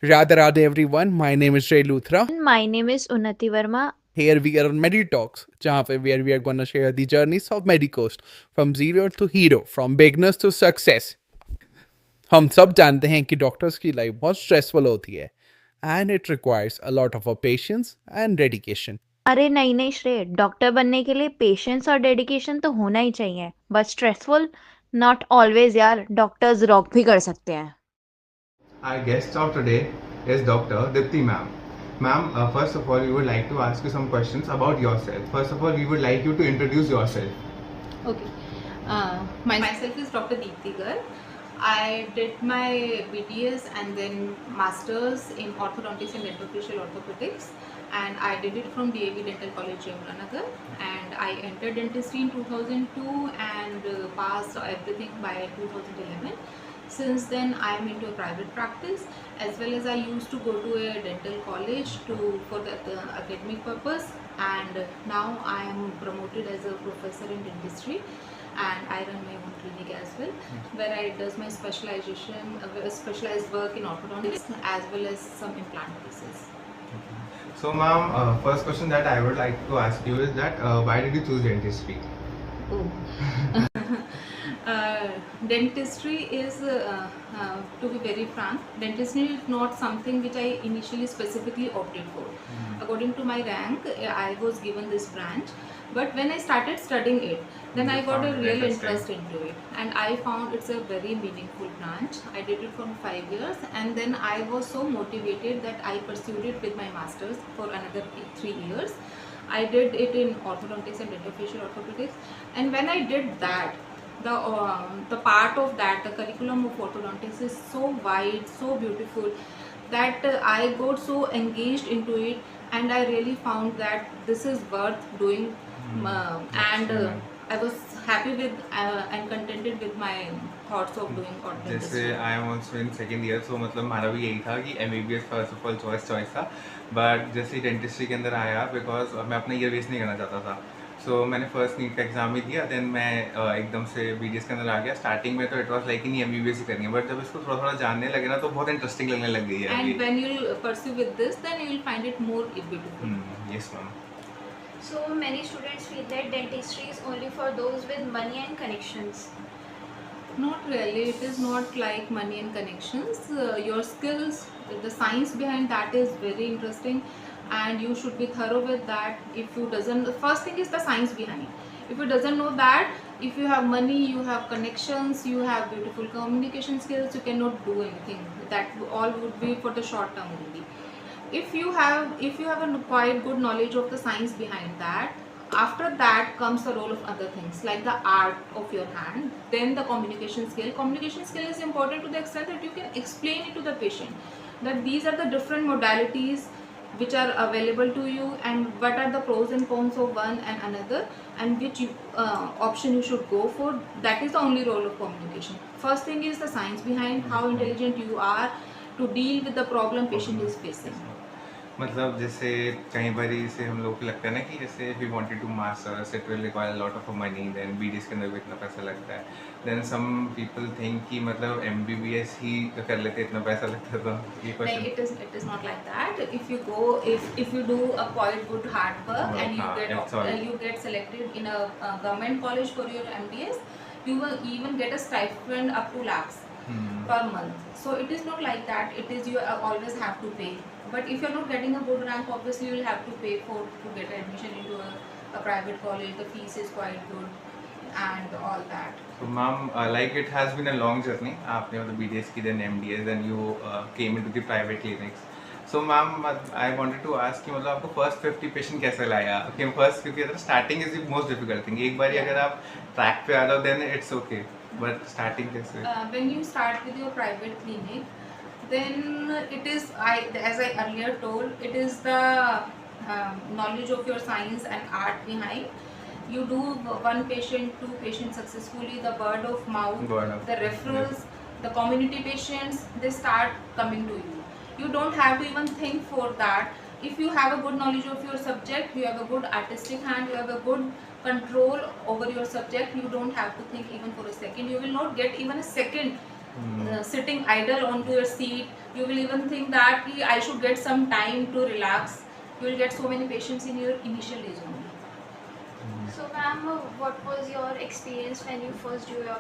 Radha Radha everyone, my name is Jay Luthra. My name is Unnati Verma. Here we are on MediTalks, where we are going to share the journeys of Medicoast from zero to hero, from beginners to success. हम सब जानते हैं कि doctors की life बहुत stressful होती है and it requires a lot of patience and dedication. अरे नहीं नहीं श्रेय, डॉक्टर बनने के लिए पेशेंस और डेडिकेशन तो होना ही चाहिए, बट स्ट्रेसफुल नॉट ऑलवेज यार. डॉक्टर्स रॉक भी कर सकते हैं. Our guest of today is Dr. Dipti ma'am. Ma'am, first of all, we would like to ask you some questions about yourself. First of all, we would like you to introduce yourself. Okay. Myself is Dr. Deepti Garg. I did my BDS and then Masters in Orthodontics and Dental Orthopedics, and I did it from DAV Dental College, Yamunanagar, and I entered dentistry in 2002 and passed everything by 2011. Since then, I am into a private practice, as well as I used to go to a dental college for the academic purpose, and now I am promoted as a professor in dentistry, and I run my own clinic as well, where I does my specialized work in orthodontics as well as some implant cases. So, ma'am, first question that I would like to ask you is that why did you choose dentistry? Oh. Dentistry is, to be very frank, dentistry is not something which I initially specifically opted for. According to my rank, I was given this branch, but when I started studying it, then I got a real interest into it, and I found it's a very meaningful branch. I did it for 5 years, and then I was so motivated that I pursued it with my masters for another 3 years. I did it in orthodontics and dental orthopedics, and when I did that, the part of that, the curriculum of orthodontics is so wide, so beautiful, that I got so engaged into it, and I really found that this is worth doing. And I was happy with and contented with my thoughts of doing orthodontics. जैसे I am also in second year, so मतलब हमारा भी यही था कि MBBS first of all choice था, but जैसे dentistry के अंदर आया, बिकॉज मैं अपना ईयर वेस्ट नहीं करना चाहता था. सो मैंने फर्स्ट नीट का एग्जाम ही दिया, देन मैं एकदम से BDS के अंदर आ गया. स्टार्टिंग में तो इट वाज लाइक नहीं MBBS ही करनी है, बट जब इसको थोड़ा थोड़ा जानने लगे ना तो बहुत इंटरेस्टिंग लगने लग गई है. And when you pursue with this, then you will find it more beautiful. Yes ma'am. So many students feel that dentistry is only for those with money and connections. Not really. It is not like money and connections. Your skills, the science behind that is very interesting, and you should be thorough with that. If you doesn't, the first thing is the science behind. If you doesn't know that, if you have money, you have connections, you have beautiful communication skills, you cannot do anything. That all would be for the short term only. If you have a quite good knowledge of the science behind that, after that comes the role of other things like the art of your hand, then the communication skill is important to the extent that you can explain it to the patient that these are the different modalities which are available to you, and what are the pros and cons of one and another, and which option you should go for. That is the only role of communication. First thing is the science behind how intelligent you are to deal with the problem patient is facing. मतलब जैसे कई बार से हम लोग को लगता है ना कि जैसे we wanted to masters it will require lot of money, then BDS के अंदर भी इतना पैसा लगता है, देन सम पीपल थिंक कि मतलब MBBS ही कर लेते इतना पैसा लगता है. तो ये question It is not like that. If you go, if you do a quite good hard work and you get selected in a government college for your MDS, you will even get a stipend up to lakhs per month. So it is not like that. It is you always have to pay. But if you're not getting a good rank, obviously you will have to pay to get admission into a private college. The fees is quite good and all that. So ma'am, like it has been a long journey. आपने मतलब BDS की, then MDS, then you came into the private clinics. So ma'am, I wanted to ask कि मतलब आपको first 50 patient कैसे लाया? Okay, first क्योंकि अगर starting is the most difficult thing. एक बार अगर आप track पे आ जाओ then it's okay. But starting कैसे? When you start with your private clinic, then it is, as I earlier told, it is the knowledge of your science and art behind. You do one patient, two patients successfully, the word of mouth, the referrals, the community patients, they start coming to you. You don't have to even think for that. If you have a good knowledge of your subject, you have a good artistic hand, you have a good control over your subject, you don't have to think even for a second. You will not get even a second sitting idle onto your seat. You will even think that "Ki I should get some time to relax." You will get so many patients in your initial days only. So ma'am, what was your experience when you first do your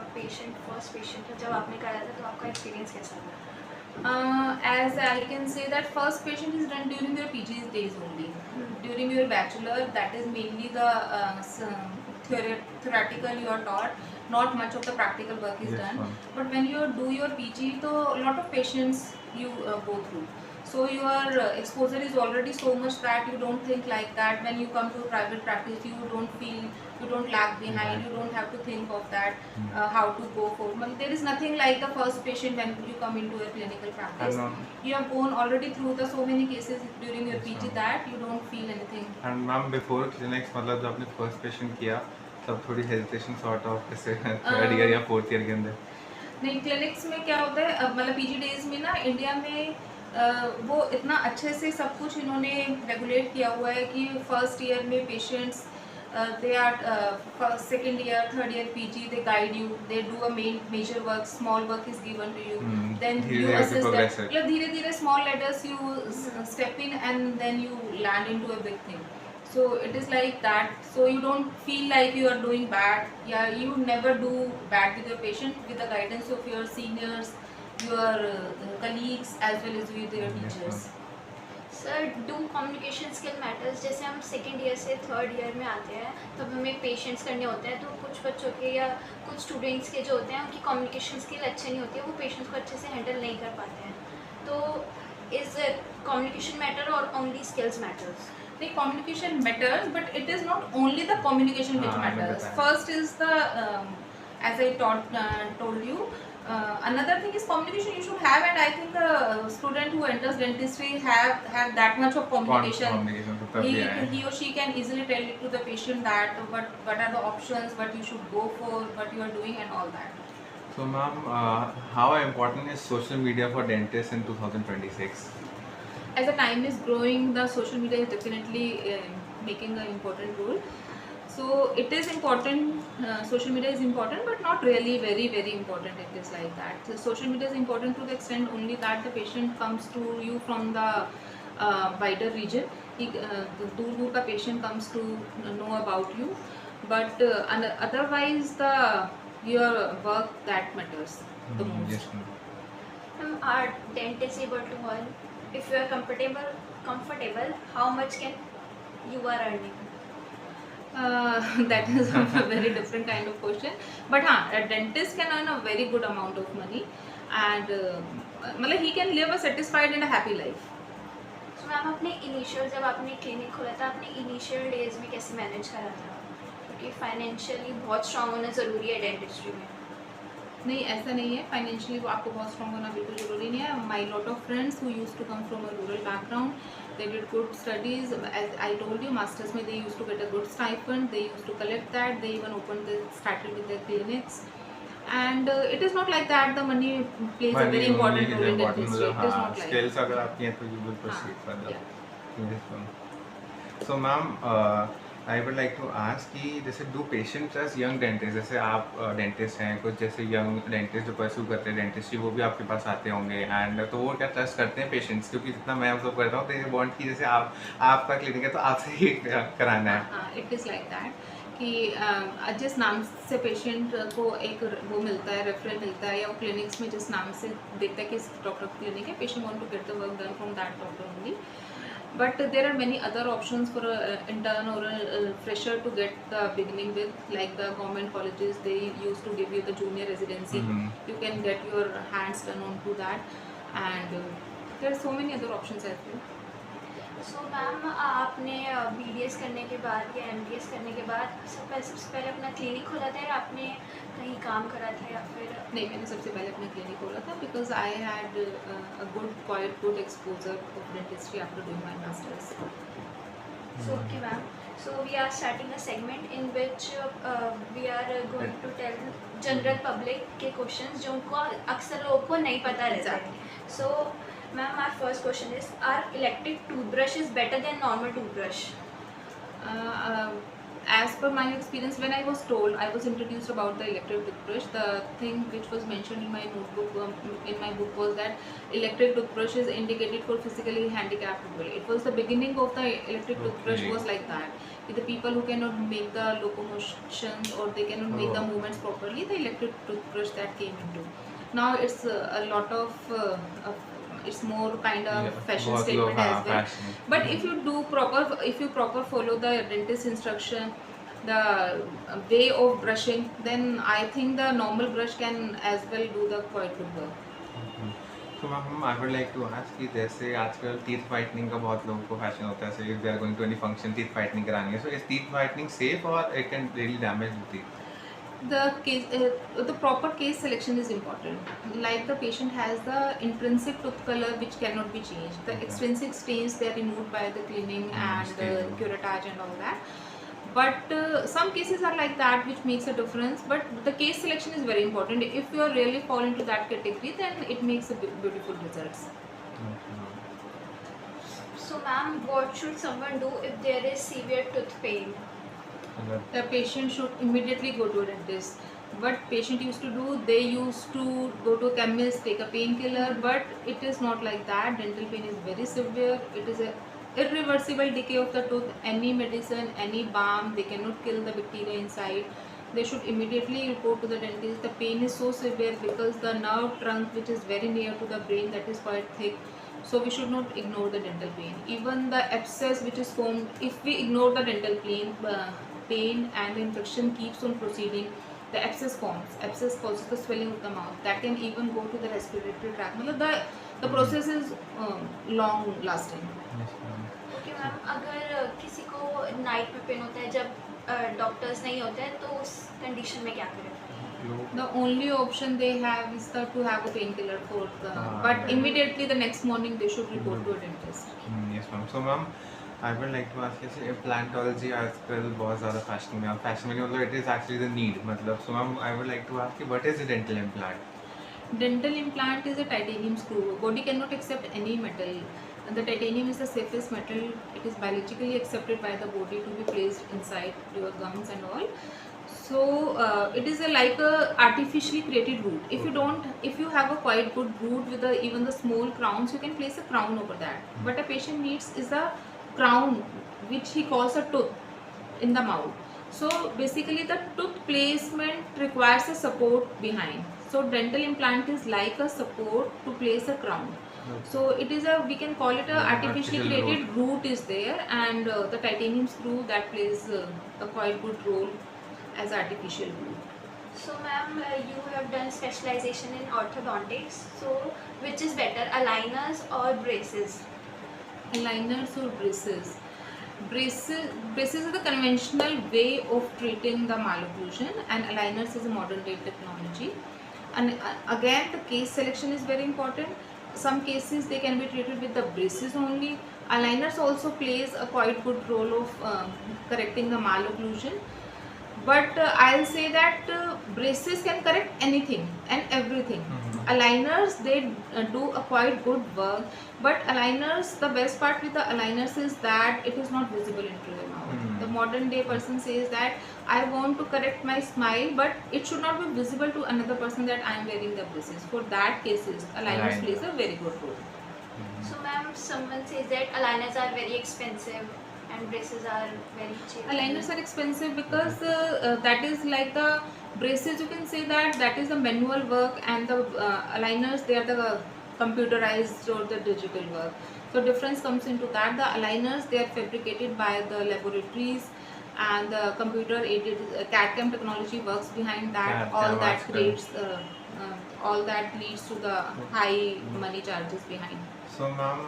first patient? जब आपने करा था तो आपका experience कैसा था? As I can say that first patient is done during your PG days only. During your bachelor, that is mainly the theoretical you are taught. Not much of the practical work is Yes, done. ma'am. But when you do your PG, so a lot of patients you go through. So your exposure is already so much that you don't think like that. When you come to private practice, you don't feel, you don't lag behind, you don't have to think of that, how to go forward. There is nothing like the first patient when you come into a clinical practice. You have gone already through the so many cases during your Yes, PG ma'am. that you don't feel anything. And ma'am before clinics मतलब जब आपने first patient किया तब थोड़ी hesitation sort of जैसे third year या fourth year के अंदर नहीं, क्लिनिक्स में क्या होता है, मतलब पीजी डेज में ना इंडिया में वो इतना अच्छे से सब कुछ इन्होंने रेगुलेट किया हुआ है कि फर्स्ट ईयर में patients they are second year third year PG they guide you, they do a major work, small work is given to you, then धीरे यू धीरे असिस्ट progress दैट, it. मतलब धीरे धीरे small letters you step in and then you land into a big thing. So it is like that, so you don't feel like you are doing bad. Yeah, you never do bad with your patient with the guidance of your seniors, your colleagues as well as with your Yes, teachers. Sir do communication skill matters? जैसे हम second year से third year में आते हैं तब हमें patients करने होते हैं, तो कुछ बच्चों के या कुछ स्टूडेंट्स के जो होते हैं उनकी कम्युनिकेशन स्किल अच्छी नहीं होती है, वो पेशेंट्स को अच्छे से हैंडल नहीं कर पाते हैं. तो इज कम्युनिकेशन मैटर और only skills matters? The communication matters, but it is not only the communication which हाँ, मैंने matters. बताया. First is the as I told you, another thing is communication you should have, and I think the student who enters dentistry have that much of communication. Communication तो तब भी आए He or she can easily tell it to the patient that what are the options, what you should go for, what you are doing, and all that. So ma'am, how important is social media for dentists in 2026? As the time is growing, the social media is definitely making an important role. So it is important, social media is important, but not really very very important. It is like that. So social media is important to the extent only that the patient comes to you from the wider region. दूर दूर का patient comes to know about you, but otherwise the your work that matters the most. Yes, ma'am. Are dentists able to earn? If you are comfortable, how much can you are earning? That is a very different kind of question. But a dentist can earn a very good amount of money, and मतलब he can live a satisfied and a happy life. So ma'am अपने initial जब आपने clinic खोला था, आपने initial days में कैसे manage करा था? क्योंकि फाइनेंशियली बहुत स्ट्रांग होना ज़रूरी है डेंटिस्ट्री में. नहीं, ऐसा नहीं है. फाइनेंशियली आपको बहुत स्ट्रॉन्ग होना बिल्कुल ज़रूरी नहीं है. My lot of friends who use to come from a rural background, they did good studies. As I told you, masters में they used to get a good stipend, they used to collect that, they even started with their clinics, and it is not like that the money plays a very important role in dentistry. It is not like skills अगर आपकी हैं तो you will proceed further. yeah. Yes, ma'am. So ma'am, I would like to ask कि जैसे do patients as young dentists, जैसे आप dentist हैं, कुछ जैसे यंग डेंटिस्ट जो परस्यू करते हैं डेंटिस्ट्री वो भी आपके पास आते होंगे, एंड तो वो क्या ट्रस्ट करते हैं पेशेंट्स, क्योंकि जितना मैं ऑब्जर्व करता हूँ तो ये बॉन्ड की जैसे आपका क्लिनिक है तो आपसे ही कराना है. हाँ, इट इज़ लाइक दैट कि जिस नाम से पेशेंट को एक वो मिलता है, रेफरल मिलता है, या वो क्लिनिक्स में जिस नाम से देखता है कि इस डॉक्टर की क्लिनिक है, patient want to get the work done from that doctor only. But there are many other options for an intern or a fresher to get the beginning with, like the government colleges, they used to give you the junior residency. You can get your hands done on to that, and there are so many other options as well. So ma'am आपने BDS करने के बाद या MDS करने के बाद सबसे पहले अपना क्लिनिक खोला था या आपने कहीं काम करा था या फिर? नहीं, मैंने सबसे पहले अपना क्लिनिक खोला था because I had a quite good exposure of dentistry after doing my masters. So okay ma'am, so we are starting a segment in which we are going to tell general public के questions जो उनको अक्सर लोगों को नहीं पता रहता है. So ma'am, our first question is, are electric toothbrush is better than normal toothbrush? as per my experience, when I was told, I was introduced about the electric toothbrush. The thing which was mentioned in my notebook, in my book, was that electric toothbrush is indicated for physically handicapped people. It was the beginning of the electric toothbrush Okay. was like that. With the people who cannot make the locomotions or they cannot make the Oh. movements properly, the electric toothbrush that came into. Now it's a lot of it's more kind of Yeah, fashion बहुत लोग statement हाँ as well. fashion. But if you proper follow the dentist instruction, the way of brushing, then I think the normal brush can as well do the quite good work. तो ma'am I would like to ask कि जैसे आजकल teeth whitening का बहुत लोगों को fashion होता है, so if they are going to any function teeth whitening करानी है, so is teeth whitening safe और it can really damage the teeth? The proper case selection is important. Like the patient has the intrinsic tooth color which cannot be changed. The Okay. extrinsic stains, they are removed by the cleaning and staining. curettage and all that. But some cases are like that, which makes a difference. But the case selection is very important. If you are really fall into that category, then it makes a beautiful results. So ma'am, what should someone do if there is severe tooth pain? The patient should immediately go to a dentist. What patient used to do, they used to go to a chemist, take a painkiller, but it is not like that. Dental pain is very severe. It is a irreversible decay of the tooth. Any medicine, any balm, they cannot kill the bacteria inside. They should immediately report to the dentist. The pain is so severe because the nerve trunk, which is very near to the brain, that is quite thick. So we should not ignore the dental pain. Even the abscess which is formed, if we ignore the dental pain and the infection keeps on proceeding, the abscess forms. Abscess causes the swelling of the mouth. That can even go to the respiratory tract. मतलब the process is long lasting. Okay ma'am, अगर किसी को night में pen होता है, जब doctors नहीं होते हैं, तो उस कंडीशन में क्या करें? The only option they have is to have a painkiller for the, but right. immediately the next morning they should report to a dentist. Yes ma'am. So ma'am I would like to ask जैसे implantology आजकल बहुत ज़्यादा fashion में, और fashion में मतलब it is actually the need, मतलब so ma'am I would like to ask कि what is the dental implant? Dental implant is a titanium screw. Body cannot accept any metal. The titanium is the safest metal. It is biologically accepted by the body to be placed inside your gums and all. So it is like a artificially created root. If you have a quite good root with even the small crowns, you can place a crown over that. What a patient needs is a crown, which he calls a tooth in the mouth. So basically the tooth placement requires a support behind. So dental implant is like a support to place a crown. So it is we can call it a Yeah, artificially artificial created root is there, and the titanium screw that plays a quite good role as artificial root. So ma'am, you have done specialization in orthodontics. So which is better, aligners or braces? Aligners or braces? Braces is the conventional way of treating the malocclusion, and aligners is a modern day technology. And again, the case selection is very important. Some cases they can be treated with the braces only. Aligners also plays a quite good role of correcting the malocclusion. But I'll say that braces can correct anything and everything. Aligners, they do a quite good work, but aligners, the best part with the aligners is that it is not visible into your mouth. The modern day person says that I want to correct my smile, but it should not be visible to another person that I am wearing the braces. For that cases, aligners Align. plays a very good role. So ma'am, someone says that aligners are very expensive and braces are very cheap. Aligners are expensive because that is like the braces, you can say that is the manual work, and the aligners, they are the computerized or the digital work. So difference comes into that. The aligners, they are fabricated by the laboratories, and the computer aided CAD/CAM technology works behind that. CAD/CAM All that आजकल. creates all that leads to the high money charges behind. So ma'am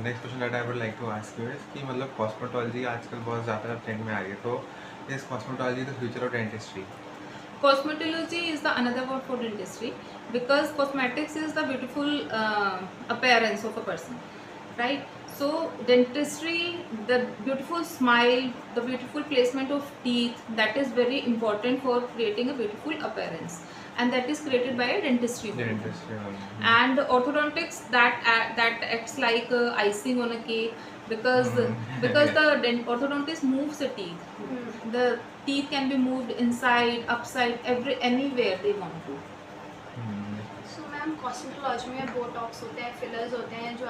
next question that I would like to ask you is कि मतलब cosmetology आजकल बहुत ज़्यादा trend में आ रही है, तो is cosmetology the future of dentistry? Cosmetology is the another word for dentistry, because cosmetics is the beautiful appearance of a person, right? So dentistry, the beautiful smile, the beautiful placement of teeth, that is very important for creating a beautiful appearance, and that is created by a dentistry only. Dentistry And orthodontics, that acts like icing on a cake. because Hmm. because the orthodontist moves the teeth. The teeth can be moved inside, upside, anywhere they want to. So ma'am cosmetology में Botox होते हैं, fillers होते हैं जो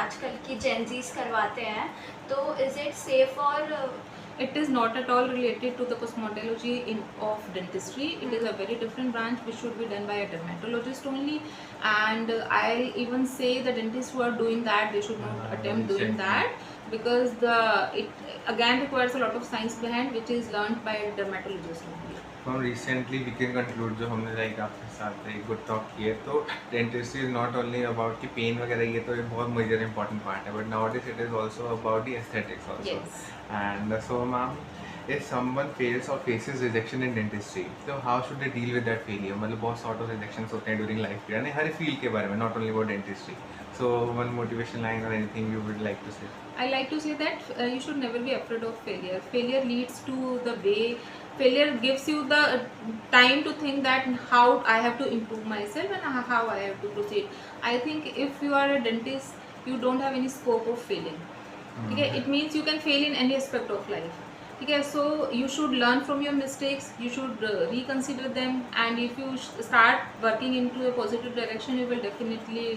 आजकल की Gen Zs करवाते हैं, तो इज इट सेफ और It is not at all related to the cosmetology of dentistry. It is a very different branch which should be done by a dermatologist only. And I'll even say the dentists who are doing that, they should not attempt doing that, because it again requires a lot of science behind, which is learned by a dermatologist only. From recently we can conclude जो हमने like आपके साथ एक good talk किए, तो dentistry is not only about कि pen वगैरह, ये तो एक बहुत मेजर इंपॉर्टेंट पार्ट है, but nowadays it is also about the aesthetics also. Yes. And so ma'am, if someone fails or faces rejection in dentistry, so how should they deal with that failure? मतलब बहुत sort of rejections होते हैं during life period, यानी हर field के बारे में, not only about dentistry. So one motivation line or anything you would like to say? I like to say that you should never be afraid of failure. Failure leads to the way. Failure gives you the time to think that how I have to improve myself and how I have to proceed. I think if you are a dentist, you don't have any scope of failing. Okay, it means you can fail in any aspect of life. Okay, so you should learn from your mistakes. You should reconsider them, and if you start working into a positive direction, you will definitely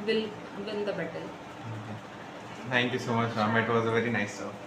will win the battle. Thank you so much, ma'am. It was a very nice talk.